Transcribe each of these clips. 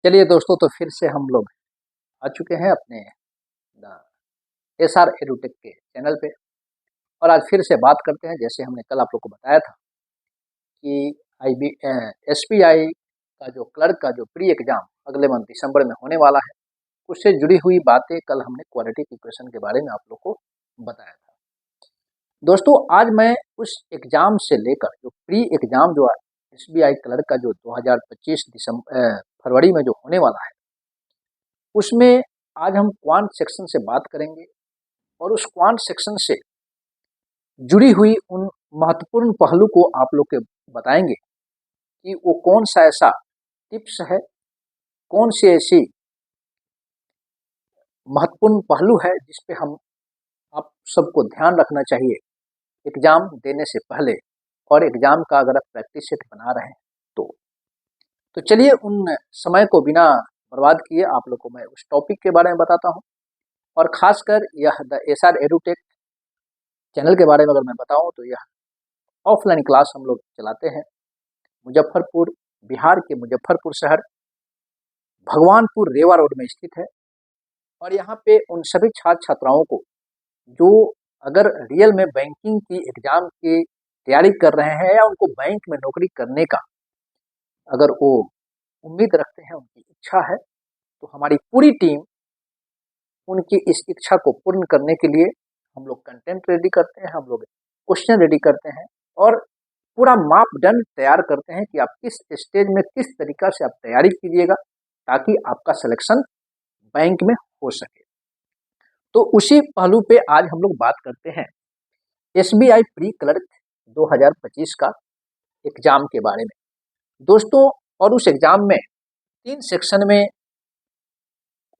चलिए दोस्तों, तो फिर से हम लोग आ चुके हैं अपने एसआर एडुटेक के चैनल पे। और आज फिर से बात करते हैं, जैसे हमने कल आप लोग को बताया था कि आईबी एसबीआई का जो क्लर्क का जो प्री एग्जाम अगले मंथ दिसंबर में होने वाला है, उससे जुड़ी हुई बातें कल हमने क्वाड्रेटिक इक्वेशन के बारे में आप लोग को बताया था। दोस्तों, आज मैं उस एग्जाम से लेकर जो प्री एग्जाम जो एसबीआई क्लर्क का जो 2025 फरवरी में जो होने वाला है, उसमें आज हम क्वांट सेक्शन से बात करेंगे और उस क्वांट सेक्शन से जुड़ी हुई उन महत्वपूर्ण पहलू को आप लोग के बताएंगे कि वो कौन सा ऐसा टिप्स है, कौन सी ऐसी महत्वपूर्ण पहलू है जिस पे हम आप सबको ध्यान रखना चाहिए एग्जाम देने से पहले, और एग्जाम का अगर आप प्रैक्टिस सेट बना रहे हैं तो चलिए उन समय को बिना बर्बाद किए आप लोग को मैं उस टॉपिक के बारे में बताता हूं। और खासकर यह द एसआर एडुटेक चैनल के बारे में अगर मैं बताऊं तो यह ऑफलाइन क्लास हम लोग चलाते हैं मुजफ्फरपुर, बिहार के मुजफ्फरपुर शहर, भगवानपुर रेवा रोड में स्थित है। और यहाँ पे उन सभी छात्र छात्राओं को जो अगर रियल में बैंकिंग की एग्जाम की तैयारी कर रहे हैं या उनको बैंक में नौकरी करने का अगर वो उम्मीद रखते हैं, उनकी इच्छा है, तो हमारी पूरी टीम उनकी इस इच्छा को पूर्ण करने के लिए हम लोग कंटेंट रेडी करते हैं, हम लोग क्वेश्चन रेडी करते हैं और पूरा मापदंड तैयार करते हैं कि आप किस स्टेज में किस तरीका से आप तैयारी कीजिएगा ताकि आपका सिलेक्शन बैंक में हो सके। तो उसी पहलू पे आज हम लोग बात करते हैं एसबीआई प्री क्लर्क 2025 का एग्जाम के बारे में दोस्तों। और उस एग्जाम में 3 सेक्शन में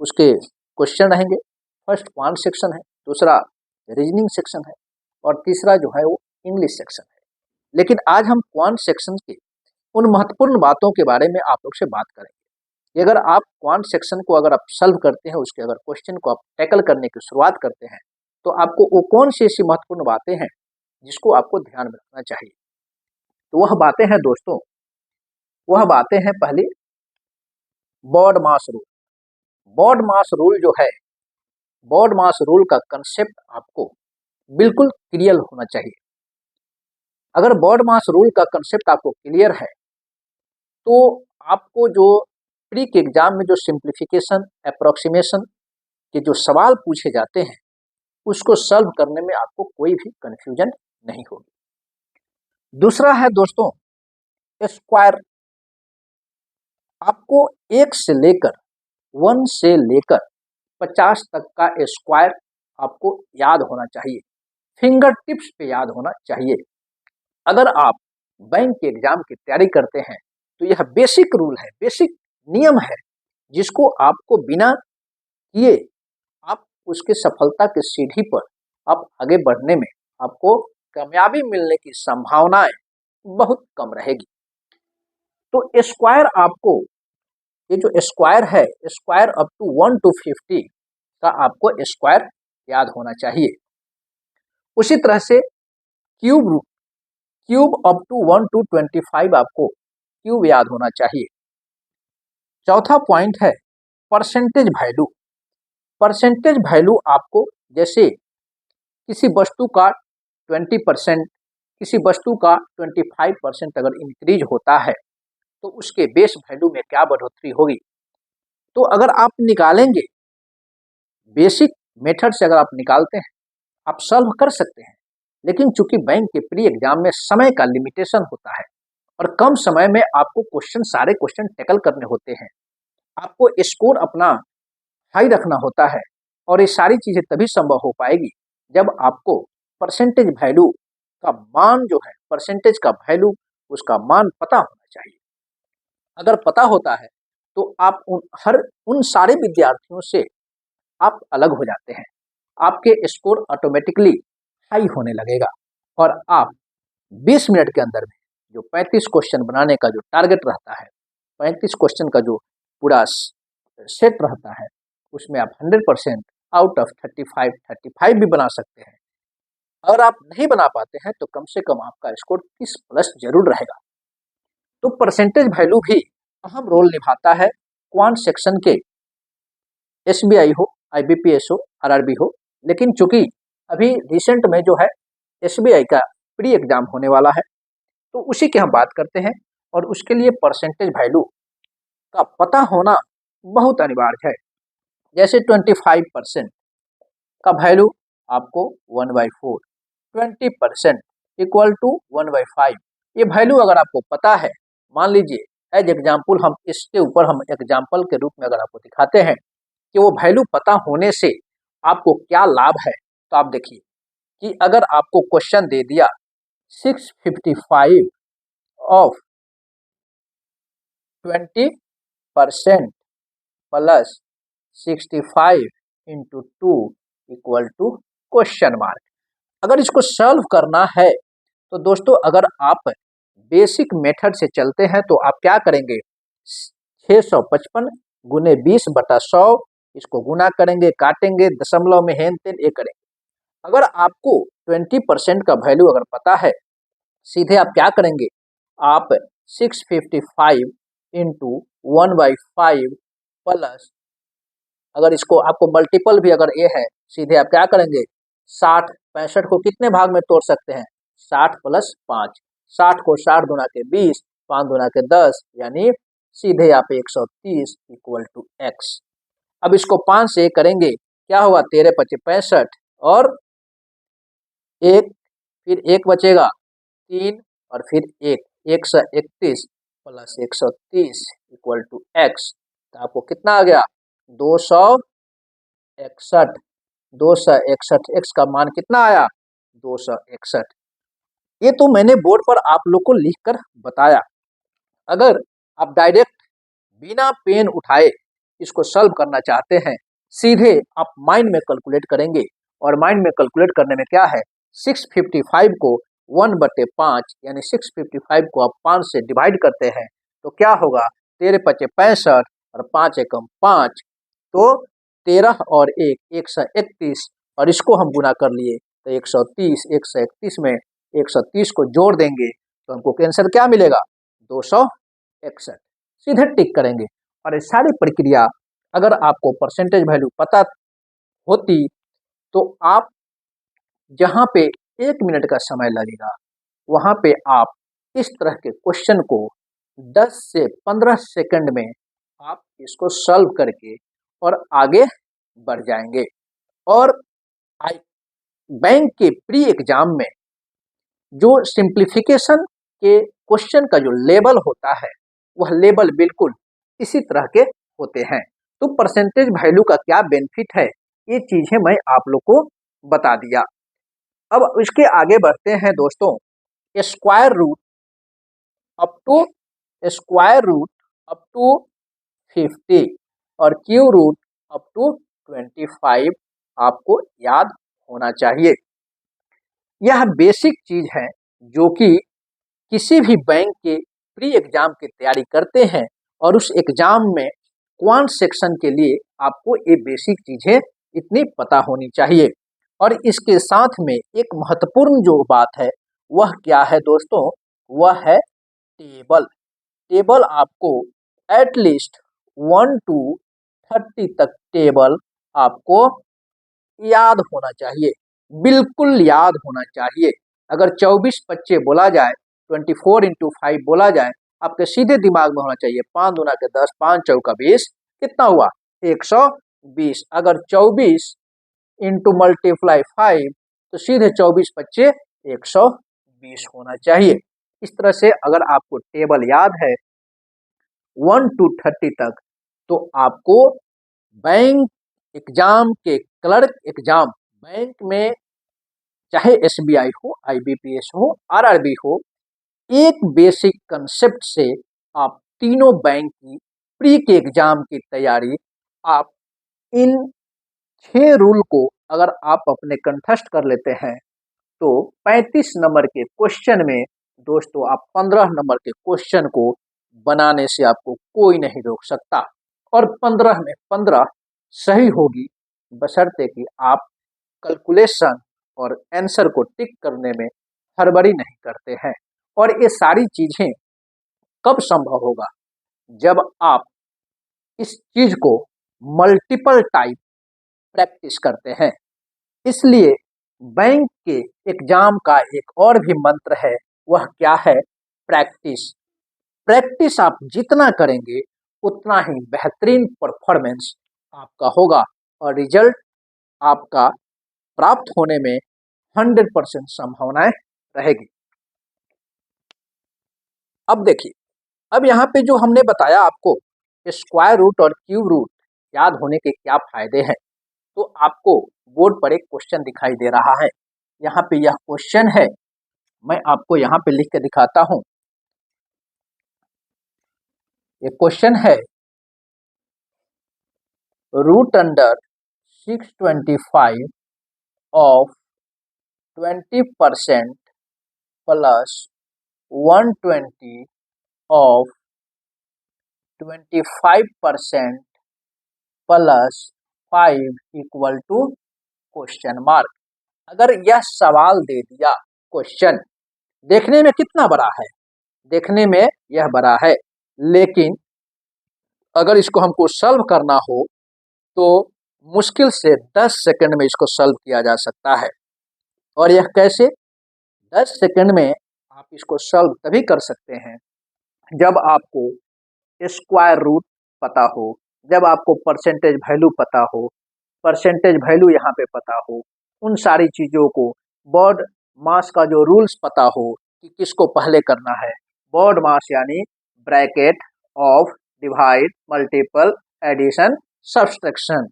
उसके क्वेश्चन रहेंगे। फर्स्ट क्वांट सेक्शन है, दूसरा रीजनिंग सेक्शन है और तीसरा जो है वो इंग्लिश सेक्शन है। लेकिन आज हम क्वांट सेक्शन के उन महत्वपूर्ण बातों के बारे में आप लोग से बात करेंगे। अगर आप क्वांट सेक्शन को अगर आप सॉल्व करते हैं, उसके अगर क्वेश्चन को आप टैकल करने की शुरुआत करते हैं, तो आपको वो कौन सी ऐसी महत्वपूर्ण बातें हैं जिसको आपको ध्यान में रखना चाहिए। तो वह बातें हैं दोस्तों, वह बातें हैं पहली बॉड मास रूल। बॉड मास रूल जो है, बॉड मास रूल का कंसेप्ट आपको बिल्कुल क्लियर होना चाहिए। अगर बॉड मास रूल का कंसेप्ट आपको क्लियर है तो आपको जो प्री के एग्जाम में जो सिंप्लीफिकेशन अप्रोक्सीमेशन के जो सवाल पूछे जाते हैं उसको सॉल्व करने में आपको कोई भी कंफ्यूजन नहीं होगी। दूसरा है दोस्तों स्क्वायर। आपको 1 से लेकर 1 से लेकर 50 तक का स्क्वायर आपको याद होना चाहिए, फिंगर टिप्स पे याद होना चाहिए। अगर आप बैंक के एग्जाम की तैयारी करते हैं तो यह बेसिक रूल है, बेसिक नियम है जिसको आपको बिना किए आप उसके सफलता की सीढ़ी पर आप आगे बढ़ने में आपको कामयाबी मिलने की संभावनाएं बहुत कम रहेगी। तो स्क्वायर आपको, ये जो स्क्वायर है, स्क्वायर अप टू 1 to 50 का आपको स्क्वायर याद होना चाहिए। उसी तरह से cube, cube up to 1 to 25 आपको क्यूब याद होना चाहिए। चौथा पॉइंट है परसेंटेज वैल्यू। परसेंटेज वैल्यू आपको, जैसे किसी वस्तु का 20%, किसी वस्तु का 25% अगर इंक्रीज होता है तो उसके बेस वैल्यू में क्या बढ़ोतरी होगी। तो अगर आप निकालेंगे, बेसिक मेथड से अगर आप निकालते हैं, आप सॉल्व कर सकते हैं। लेकिन चूंकि बैंक के प्री एग्जाम में समय का लिमिटेशन होता है और कम समय में आपको सारे क्वेश्चन टैकल करने होते हैं, आपको स्कोर अपना हाई रखना होता है और ये सारी चीजें तभी संभव हो पाएगी जब आपको परसेंटेज वैल्यू का मान जो है, परसेंटेज का वैल्यू, उसका मान पता होना चाहिए। अगर पता होता है तो आप उन सारे विद्यार्थियों से आप अलग हो जाते हैं, आपके स्कोर ऑटोमेटिकली हाई होने लगेगा और आप 20 मिनट के अंदर में जो 35 क्वेश्चन बनाने का जो टारगेट रहता है, 35 क्वेश्चन का जो पूरा सेट रहता है, उसमें आप 100% आउट ऑफ 35 भी बना सकते हैं। अगर आप नहीं बना पाते हैं तो कम से कम आपका स्कोर 30+ जरूर रहेगा। तो परसेंटेज वैल्यू भी अहम रोल निभाता है क्वांट सेक्शन के एसबीआई हो, आईबीपीएस हो, आरआरबी हो, लेकिन चूंकि अभी रिसेंट में जो है एसबीआई का प्री एग्जाम होने वाला है तो उसी की हम बात करते हैं। और उसके लिए परसेंटेज वैल्यू का पता होना बहुत अनिवार्य है। जैसे 25% का वैल्यू आपको 1/4, 20% इक्वल टू 1/5। ये वैल्यू अगर आपको पता है, मान लीजिए एज एग्जाम्पल हम इसके ऊपर हम एग्जाम्पल के रूप में अगर आपको दिखाते हैं कि वो वैल्यू पता होने से आपको क्या लाभ है, तो आप देखिए कि अगर आपको क्वेश्चन दे दिया 655 of 20% plus 65 into 2 equal to question mark. अगर इसको सॉल्व करना है तो दोस्तों अगर आप बेसिक मेथड से चलते हैं तो आप क्या करेंगे, 655 गुने 20/100, इसको गुना करेंगे, काटेंगे, दशमलव में हेन तेन ये करेंगे। अगर आपको 20% का वैल्यू अगर पता है, सीधे आप क्या करेंगे, आप 655 इंटू 1/5 प्लस, अगर इसको आपको मल्टीपल भी अगर ये है, सीधे आप क्या करेंगे, 60 65 को कितने भाग में तोड़ सकते हैं, 60 प्लस 5, 60 को 60 गुना के 20, 5 गुना के 10, यानी सीधे आप 130 इक्वल टू एक्स। अब इसको 5 से करेंगे, क्या होगा, 13 × 5 = 65 और एक, फिर एक बचेगा 3 और फिर एक, 131 प्लस 130 इक्वल टू एक्स। तो आपको कितना आ गया, 261। 261 एक्स का मान कितना आया, 261। ये तो मैंने बोर्ड पर आप लोग को लिखकर बताया। अगर आप डायरेक्ट बिना पेन उठाए इसको सॉल्व करना चाहते हैं, सीधे आप माइंड में कैलकुलेट करेंगे। और माइंड में कैलकुलेट करने में क्या है, 655 को 1/5 यानी 655 को आप 5 से डिवाइड करते हैं तो क्या होगा, 13 × 5 = 65 और 5 × 5 तो 13 और 1 131, और इसको हम गुना कर लिए तो 130। 131 में 130 को जोड़ देंगे तो हमको आंसर क्या मिलेगा, 261। सीधे टिक करेंगे। और ये सारी प्रक्रिया अगर आपको परसेंटेज वैल्यू पता होती तो आप जहाँ पे 1 मिनट का समय लगेगा वहाँ पे आप इस तरह के क्वेश्चन को 10 से 15 सेकंड में आप इसको सॉल्व करके और आगे बढ़ जाएंगे। और बैंक के प्री एग्जाम में जो सिंप्लीफिकेशन के क्वेश्चन का जो लेवल होता है वह लेवल बिल्कुल इसी तरह के होते हैं। तो परसेंटेज वैल्यू का क्या बेनिफिट है, ये चीजें मैं आप लोग को बता दिया। अब इसके आगे बढ़ते हैं दोस्तों, स्क्वायर रूट अप टू 50 और क्यू रूट अप टू 25 आपको याद होना चाहिए। यह बेसिक चीज है जो कि किसी भी बैंक के प्री एग्जाम की तैयारी करते हैं और उस एग्जाम में क्वांट सेक्शन के लिए आपको ये बेसिक चीजें इतनी पता होनी चाहिए। और इसके साथ में एक महत्वपूर्ण जो बात है वह क्या है दोस्तों, वह है टेबल। टेबल आपको एटलीस्ट 1 to 30 तक टेबल आपको याद होना चाहिए, बिल्कुल याद होना चाहिए। अगर 24/25 बोला जाए, 24 × 5 बोला जाए, आपके सीधे दिमाग में होना चाहिए 5 दूना के 10, 5 चौका 20, कितना हुआ, 120। अगर 24 इंटू मल्टीप्लाई 5 तो सीधे 24/25 120 होना चाहिए। इस तरह से अगर आपको टेबल याद है 1 to 30 तक तो आपको बैंक एग्जाम के क्लर्क एग्जाम, बैंक में चाहे एसबीआई हो, आईबीपीएस हो, आरआरबी हो, एक बेसिक कंसेप्ट से आप तीनों बैंक की प्री के एग्जाम की तैयारी, आप इन 6 रूल को अगर आप अपने कंठस्थ कर लेते हैं तो 35 नंबर के क्वेश्चन में दोस्तों आप 15 नंबर के क्वेश्चन को बनाने से आपको कोई नहीं रोक सकता। और 15 में 15 सही होगी, बशर्ते कि आप कैलकुलेशन और आंसर को टिक करने में हड़बड़ी नहीं करते हैं। और ये सारी चीजें कब संभव होगा, जब आप इस चीज को मल्टीपल टाइप प्रैक्टिस करते हैं। इसलिए बैंक के एग्जाम का एक और भी मंत्र है, वह क्या है? प्रैक्टिस। प्रैक्टिस आप जितना करेंगे उतना ही बेहतरीन परफॉर्मेंस आपका होगा और रिजल्ट आपका प्राप्त होने में 100% संभावनाएं रहेगी। अब देखिए, अब यहाँ पे जो हमने बताया आपको स्क्वायर रूट और क्यूब रूट याद होने के क्या फायदे हैं, तो आपको बोर्ड पर एक क्वेश्चन दिखाई दे रहा है। यहाँ पे यह क्वेश्चन है, मैं आपको यहाँ पे लिख के दिखाता हूँ। ये क्वेश्चन है, root under 625 of 20% plus 120 of 25% plus 5 equal to question mark. अगर यह सवाल दे दिया, क्वेश्चन देखने में कितना बड़ा है, देखने में यह बड़ा है, लेकिन अगर इसको हमको सॉल्व करना हो तो मुश्किल से 10 सेकंड में इसको सॉल्व किया जा सकता है। और यह कैसे? 10 सेकंड में आप इसको सॉल्व तभी कर सकते हैं जब आपको स्क्वायर रूट पता हो, जब आपको परसेंटेज वैल्यू पता हो, परसेंटेज वैल्यू यहाँ पे पता हो, उन सारी चीज़ों को, बॉड मास का जो रूल्स पता हो कि किसको पहले करना है। बॉड मास यानी bracket, of, divide, multiple, addition, subtraction.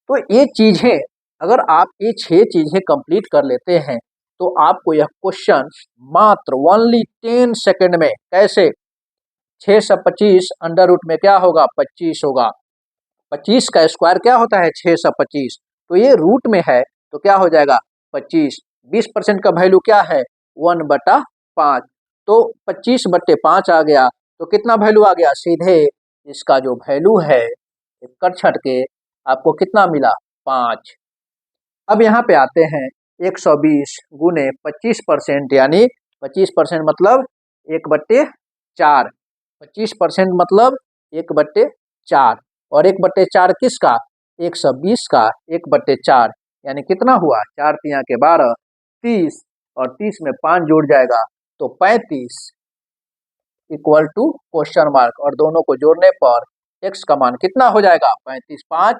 तो ये चीज़ें अगर आप ये 6 चीज़ें कंप्लीट कर लेते हैं तो आपको यह क्वेश्चन मात्र ओनली 10 सेकंड में, कैसे? 625 अंडर रूट में क्या होगा? 25 होगा। 25 का स्क्वायर क्या होता है? 625। तो ये रूट में है तो क्या हो जाएगा? 25। 20% का वैल्यू क्या है? 1/5। तो 25/5 आ गया, तो कितना वैल्यू आ गया? सीधे इसका जो वैल्यू है कर छट के आपको कितना मिला? 5। अब यहाँ पे आते हैं, 120 गुने 25% यानी 25% मतलब 1/4। 25% मतलब 1/4 और 1/4 किसका? 120 का 1/4 यानी कितना हुआ? 4 तिया के 12, 30 और 30 में 5 जुड़ जाएगा तो 35 इक्वल टू क्वेश्चन मार्क। और दोनों को जोड़ने पर x का मान कितना हो जाएगा? 35, 5,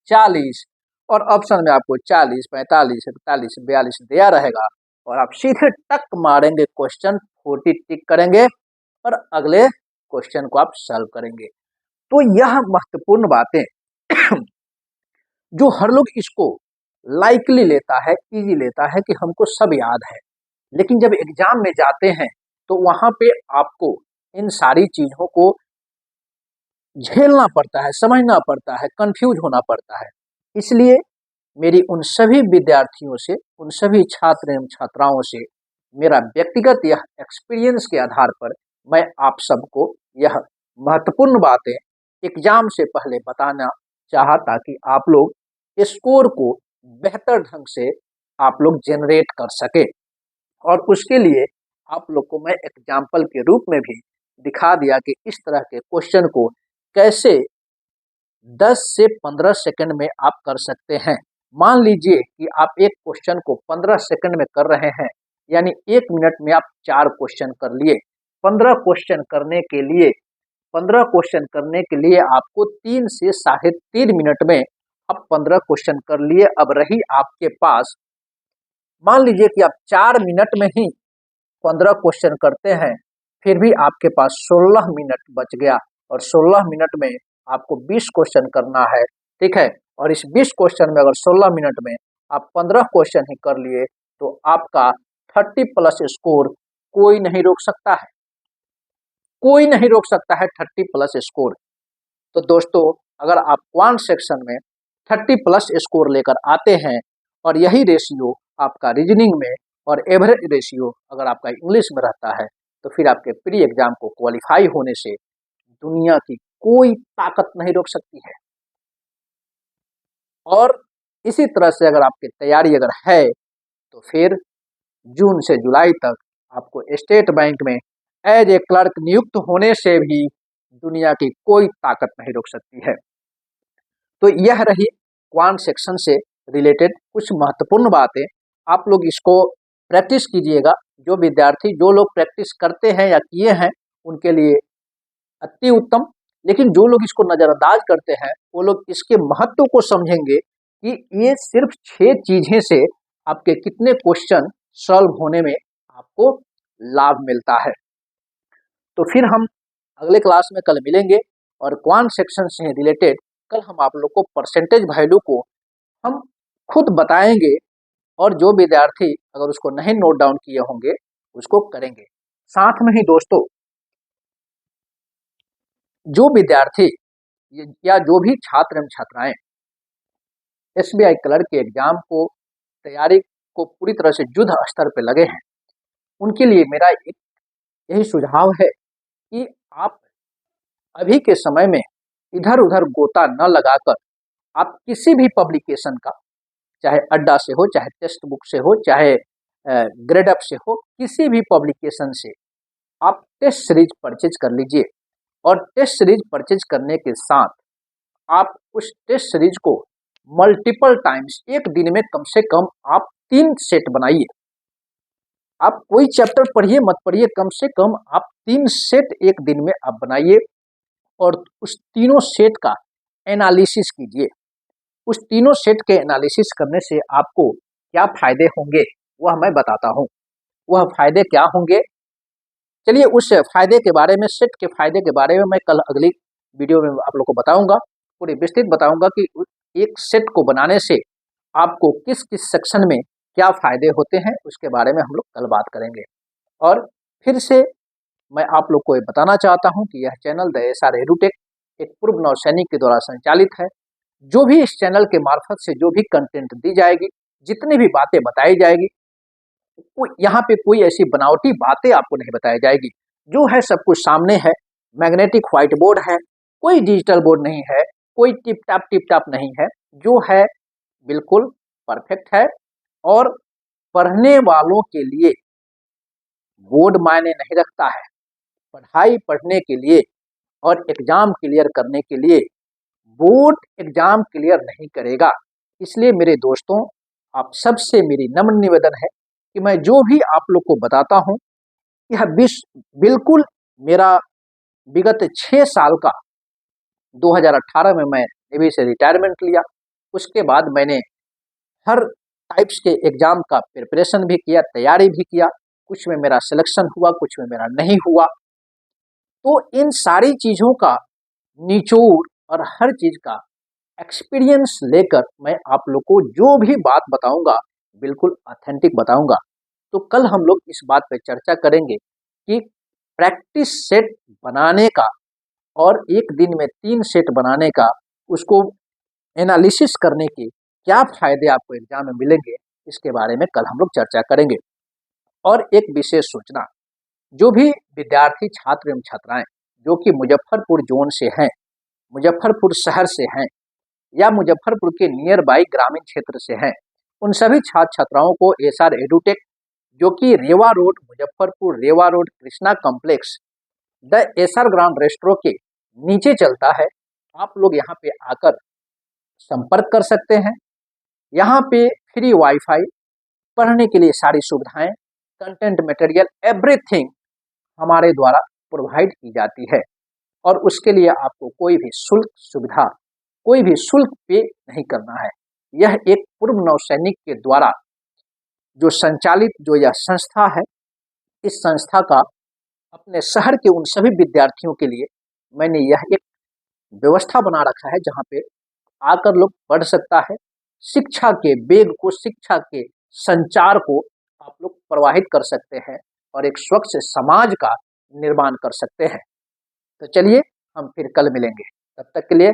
40। और ऑप्शन में आपको 40, 45, 41, 42 दिया रहेगा और आप सीधे टक मारेंगे, क्वेश्चन 40 टिक करेंगे और अगले क्वेश्चन को आप सॉल्व करेंगे। तो यह महत्वपूर्ण बातें जो हर लोग इसको लाइकली लेता है, इजी लेता है कि हमको सब याद है, लेकिन जब एग्जाम में जाते हैं तो वहां पे आपको इन सारी चीजों को झेलना पड़ता है, समझना पड़ता है, कंफ्यूज होना पड़ता है। इसलिए मेरी उन सभी विद्यार्थियों से, उन सभी छात्र एवं छात्राओं से मेरा व्यक्तिगत यह एक्सपीरियंस के आधार पर मैं आप सबको यह महत्वपूर्ण बातें एग्जाम से पहले बताना चाहा, ताकि आप लोग स्कोर को बेहतर ढंग से आप लोग जनरेट कर सके। और उसके लिए आप लोग को मैं एग्जाम्पल के रूप में भी दिखा दिया कि इस तरह के क्वेश्चन को कैसे 10 से 15 सेकंड में आप कर सकते हैं। मान लीजिए कि आप एक क्वेश्चन को 15 सेकंड में कर रहे हैं, यानी 1 मिनट में आप 4 क्वेश्चन कर लिए। 15 क्वेश्चन करने के लिए 15 क्वेश्चन करने के लिए आपको 3 से 3.5 मिनट में आप 15 क्वेश्चन कर लिए। अब रही आपके पास, मान लीजिए कि आप 4 मिनट में ही 15 क्वेश्चन करते हैं, फिर भी आपके पास 16 मिनट बच गया और 16 मिनट में आपको 20 क्वेश्चन करना है, ठीक है। और इस 20 क्वेश्चन में अगर 16 मिनट में आप 15 क्वेश्चन ही कर लिए तो आपका 30+ स्कोर कोई नहीं रोक सकता है, कोई नहीं रोक सकता है 30+ स्कोर। तो दोस्तों, अगर आप क्वांट सेक्शन में 30+ स्कोर लेकर आते हैं और यही रेशियो आपका रीजनिंग में और एवरेज रेशियो अगर आपका इंग्लिश में रहता है, तो फिर आपके प्री एग्जाम को क्वालिफाई होने से दुनिया की कोई ताकत नहीं रोक सकती है। और इसी तरह से अगर आपकी तैयारी अगर है तो फिर जून से जुलाई तक आपको स्टेट बैंक में एज ए क्लर्क नियुक्त होने से भी दुनिया की कोई ताकत नहीं रोक सकती है। तो यह रही क्वांट सेक्शन से रिलेटेड कुछ महत्वपूर्ण बातें। आप लोग इसको प्रैक्टिस कीजिएगा। जो विद्यार्थी जो लोग प्रैक्टिस करते हैं या किए हैं उनके लिए अति उत्तम, लेकिन जो लोग इसको नज़रअंदाज करते हैं वो लोग इसके महत्व को समझेंगे कि ये सिर्फ 6 चीज़ें से आपके कितने क्वेश्चन सॉल्व होने में आपको लाभ मिलता है। तो फिर हम अगले क्लास में कल मिलेंगे और क्वांट सेक्शन से रिलेटेड कल हम आप लोग को परसेंटेज वैल्यू को हम खुद बताएंगे और जो विद्यार्थी अगर उसको नहीं नोट डाउन किए होंगे उसको करेंगे। साथ में ही दोस्तों, जो विद्यार्थी या जो भी छात्र एवं छात्राएं एसबीआई क्लर्क के एग्जाम को तैयारी को पूरी तरह से युद्ध स्तर पर लगे हैं, उनके लिए मेरा एक यही सुझाव है कि आप अभी के समय में इधर उधर गोता न लगाकर आप किसी भी पब्लिकेशन का, चाहे अड्डा से हो, चाहे टेक्स्ट बुक से हो, चाहे ग्रेड अप से हो, किसी भी पब्लिकेशन से आप टेस्ट सीरीज परचेज कर लीजिए। और टेस्ट सीरीज परचेज करने के साथ आप उस टेस्ट सीरीज को मल्टीपल टाइम्स एक दिन में कम से कम आप 3 सेट बनाइए। आप कोई चैप्टर पढ़िए मत पढ़िए, कम से कम आप 3 सेट एक दिन में आप बनाइए और उस तीनों सेट का एनालिसिस कीजिए। उस तीनों सेट के एनालिसिस करने से आपको क्या फायदे होंगे वह मैं बताता हूँ। वह फायदे क्या होंगे, चलिए उस फायदे के बारे में, सेट के फायदे के बारे में मैं कल अगली वीडियो में आप लोग को बताऊंगा। पूरी विस्तृत बताऊंगा कि एक सेट को बनाने से आपको किस किस सेक्शन में क्या फायदे होते हैं, उसके बारे में हम लोग कल बात करेंगे। और फिर से मैं आप लोग को ये बताना चाहता हूं कि यह चैनल द एसआर एडुटेक एक पूर्व नौसैनिक के द्वारा संचालित है। जो भी इस चैनल के मार्फत से जो भी कंटेंट दी जाएगी, जितनी भी बातें बताई जाएगी, यहाँ पे कोई ऐसी बनावटी बातें आपको नहीं बताई जाएगी। जो है सब कुछ सामने है। मैग्नेटिक व्हाइट बोर्ड है, कोई डिजिटल बोर्ड नहीं है, कोई टिप टाप नहीं है। जो है बिल्कुल परफेक्ट है और पढ़ने वालों के लिए बोर्ड मायने नहीं रखता है। पढ़ाई पढ़ने के लिए और एग्जाम क्लियर करने के लिए बोर्ड एग्जाम क्लियर नहीं करेगा। इसलिए मेरे दोस्तों, आप सबसे मेरी नम्र निवेदन है कि मैं जो भी आप लोग को बताता हूं, यह बिल्कुल मेरा विगत 6 साल का 2018 में मैं नेवी से रिटायरमेंट लिया। उसके बाद मैंने हर टाइप्स के एग्जाम का प्रिपरेशन भी किया, तैयारी भी किया। कुछ में मेरा सिलेक्शन हुआ, कुछ में मेरा नहीं हुआ। तो इन सारी चीज़ों का निचोड़ और हर चीज़ का एक्सपीरियंस लेकर मैं आप लोग को जो भी बात बताऊंगा बिल्कुल ऑथेंटिक बताऊंगा। तो कल हम लोग इस बात पे चर्चा करेंगे कि प्रैक्टिस सेट बनाने का और एक दिन में 3 सेट बनाने का, उसको एनालिसिस करने के क्या फायदे आपको एग्जाम में मिलेंगे, इसके बारे में कल हम लोग चर्चा करेंगे। और एक विशेष सूचना, जो भी विद्यार्थी छात्र एवं छात्राएं जो कि मुजफ्फरपुर जोन से हैं, मुजफ्फरपुर शहर से हैं या मुजफ्फरपुर के नियर बाई ग्रामीण क्षेत्र से हैं, उन सभी छात्र छात्राओं को एसआर एडुटेक, जो कि Rewa road Muzaffarpur, Rewa road Krishna complex the SR grand restaurant के नीचे चलता है। आप लोग यहाँ पे आकर संपर्क कर सकते हैं। यहाँ पे फ्री वाईफाई, पढ़ने के लिए सारी सुविधाएं, कंटेंट मटेरियल, एवरीथिंग हमारे द्वारा प्रोवाइड की जाती है और उसके लिए आपको कोई भी शुल्क सुविधा, कोई भी शुल्क पे नहीं करना है। यह एक पूर्व नौसैनिक के द्वारा जो संचालित जो यह संस्था है, इस संस्था का अपने शहर के उन सभी विद्यार्थियों के लिए मैंने यह एक व्यवस्था बना रखा है जहाँ पे आकर लोग पढ़ सकता है। शिक्षा के वेग को, शिक्षा के संचार को आप लोग प्रवाहित कर सकते हैं और एक स्वच्छ समाज का निर्माण कर सकते हैं। तो चलिए हम फिर कल मिलेंगे। तब तक के लिए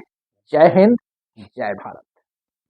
जय हिंद, जय भारत।